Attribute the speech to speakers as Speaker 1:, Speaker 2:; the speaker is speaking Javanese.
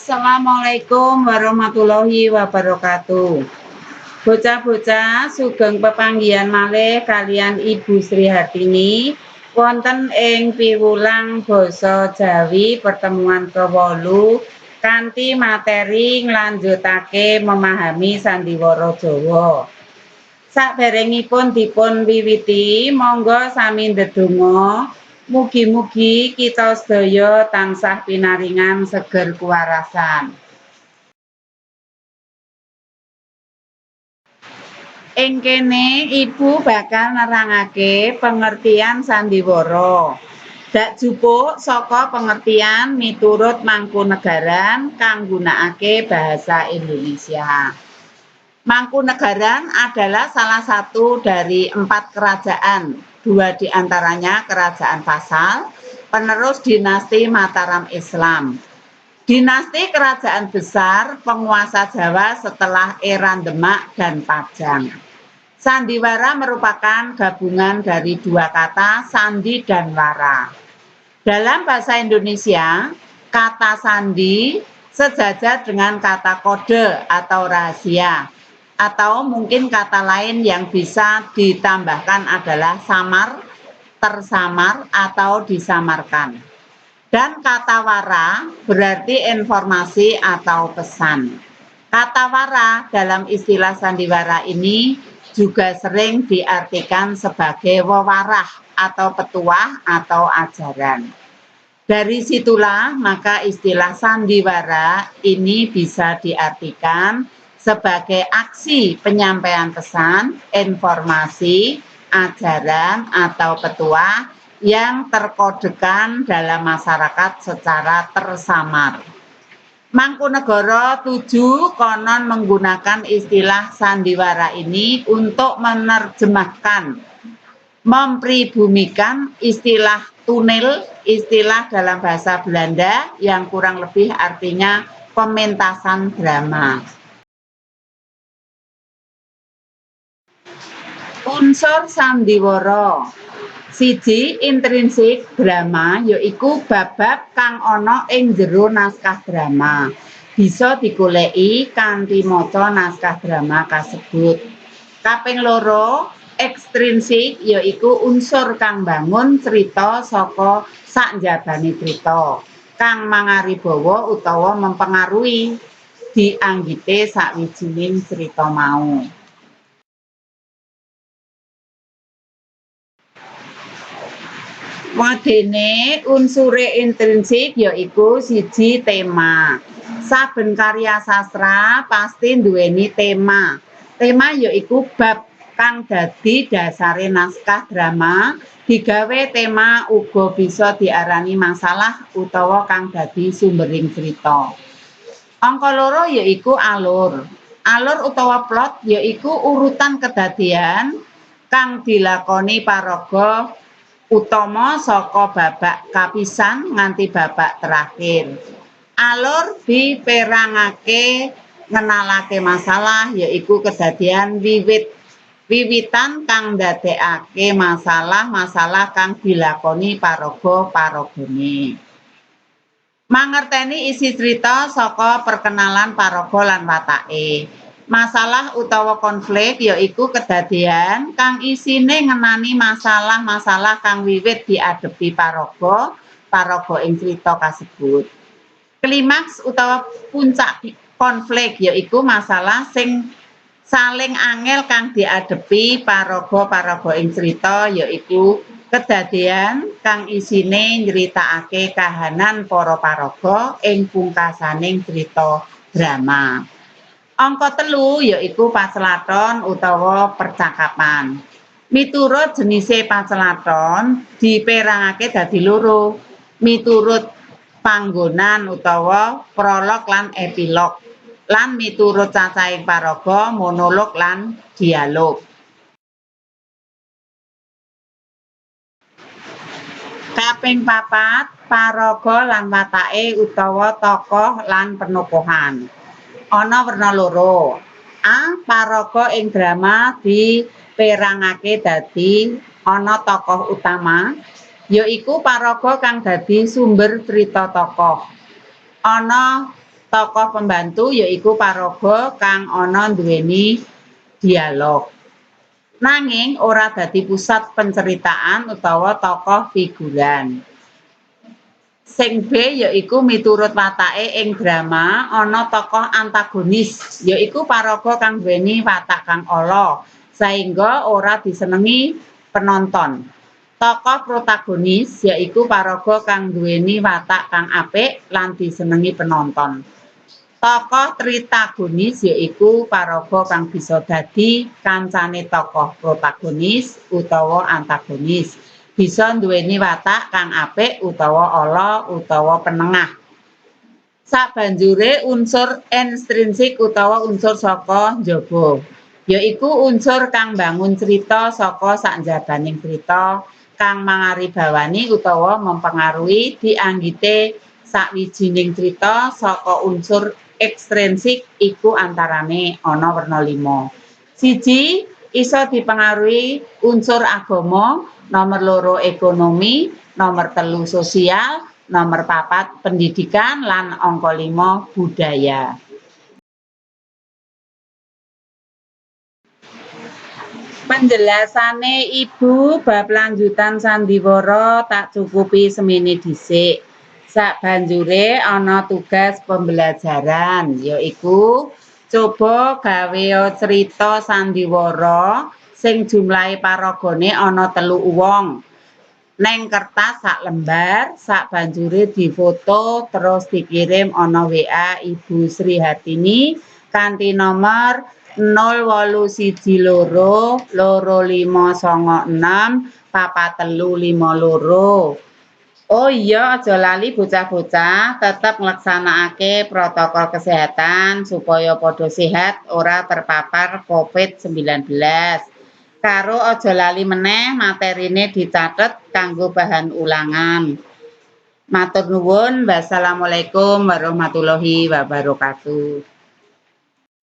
Speaker 1: Assalamualaikum warahmatullahi wabarakatuh. Bocah-bocah sugeng pepanggihan malih kalian Ibu Sri Hartini wonten ing piwulang basa Jawi pertemuan ke-8 kanthi materi nglanjutake memahami sandiwara Jawa. Saderengipun dipun wiwiti, monggo sami ndedonga mugi-mugi kita sedaya tansah pinaringan seger kuwarasan. Ing kene Ibu bakal nerangake pengertian sandiwara. Dak jupuk saka pengertian miturut Mangkunegaran kang nggunakake basa Indonesia. Mangkunegaran adalah salah satu dari 4 kerajaan, 2 diantaranya kerajaan vassal, penerus dinasti Mataram Islam. Dinasti kerajaan besar penguasa Jawa setelah era Demak dan Pajang. Sandiwara merupakan gabungan dari 2 kata sandi dan wara. Dalam bahasa Indonesia, kata sandi sejajar dengan kata kode atau rahasia, atau mungkin kata lain yang bisa ditambahkan adalah samar, tersamar, atau disamarkan. Dan kata wara berarti informasi atau pesan. Kata wara dalam istilah sandiwara ini juga sering diartikan sebagai wewarah atau petuah atau ajaran. Dari situlah maka istilah sandiwara ini bisa diartikan sebagai aksi penyampaian pesan, informasi, ajaran, atau petuah yang terkodekan dalam masyarakat secara tersamar. Mangkunegara 7 konon menggunakan istilah sandiwara ini untuk menerjemahkan, mempribumikan istilah tunil, istilah dalam bahasa Belanda yang kurang lebih artinya pementasan drama. Unsur sandiwara. Siji, intrinsik drama yaiku bab-bab kang ana ing jero naskah drama. Bisa digoleki kanthi maca naskah drama kasebut. Kaping 2, ekstrinsik yaiku unsur kang bangun cerita saka sakjabane cerita, kang mangaribawa utawa mempengaruhi dianggite sawijining cerita mau. Wadene unsure intrinsik yaiku siji tema. Saben karya sastra pasti nduweni tema. Tema yaiku bab kang dadi dasare naskah drama. Digawe tema uga bisa diarani masalah utawa kang dadi sumbering cerita. Angka 2 yaiku alur. Alur utawa plot yaiku urutan kedadian kang dilakoni paraga utama saka babak kapisan nganti babak terakhir. Alur diperangake ngenalake masalah yaiku kedadian wiwitan kang ndadekake masalah kang dilakoni paraga-paragane. Mangerteni isi cerita saka perkenalan paraga lan watake. Masalah utawa konflik yaiku kedadian kang isine ngenani masalah-masalah kang wiwit diadepi paraga ing cerita kasebut. Klimaks utawa puncak konflik yaiku masalah sing saling angel kang diadepi paraga ing cerita yaiku kedadian kang isine nyritakake kahanan para paraga ing pungkasaning cerita drama. Angka 3 yaiku pacelathon utawa percakapan. Miturut jenise pacelathon diperangake dadi 2, miturut panggonan utawa prolog lan epilog, lan miturut cacahing paraga monolog lan dialog. Kaping 4, paraga lan watake utawa tokoh lan penokohan. Ana werna 2. A. Paraga ing drama diperangake dadi ana tokoh utama, yaiku paraga kang dadi sumber cerita tokoh. Ana Tokoh pembantu yaiku paraga kang ana nduweni dialog. Nanging ora dadi pusat penceritaan utawa tokoh figuran. Sing B yaiku miturut watake ing drama ana tokoh antagonis yaiku paraga kang nduweni watak kang ala saengga ora disenengi penonton. Tokoh protagonis yaiku paraga kang nduweni watak kang apik lan disenengi penonton. Tokoh tritagonis yaiku paraga kang bisa dadi kancane tokoh protagonis utawa antagonis. Bisa nduweni watak kang apik utawa ala utawa penengah. Sabanjure unsur intrinsik utawa unsur saka njaba yaiku unsur kang bangun cerita saka sakjabaning cerita kang mangaribawani utawa mempengaruhi dianggite sawijining cerita saka unsur ekstrinsik iku antarane ana werna 5. Siji, iso dipengaruhi unsur agama, nomor 2 ekonomi, nomor 3 sosial, nomor 4 pendidikan, lan angka 5 budaya. Penjelasane Ibu bab lanjutan sandiwara tak cukupi semene dhisik. Sabanjure ana tugas pembelajaran yaiku coba gawe cerita sandiwara sing jumlahe paragane ana 3 wong. Neng kertas sak lembar, sabanjure difoto terus dikirim ana WA Ibu Sri Hartini kanthi nomor 0812 2596 4352. Oh iya, aja lali bocah-bocah tetap nglaksanakake protokol kesehatan supaya padha sehat ora terpapar COVID-19. Karo aja lali meneh materine dicatet kanggo bahan ulangan. Matur nuwun, wassalamualaikum warahmatullahi wabarakatuh.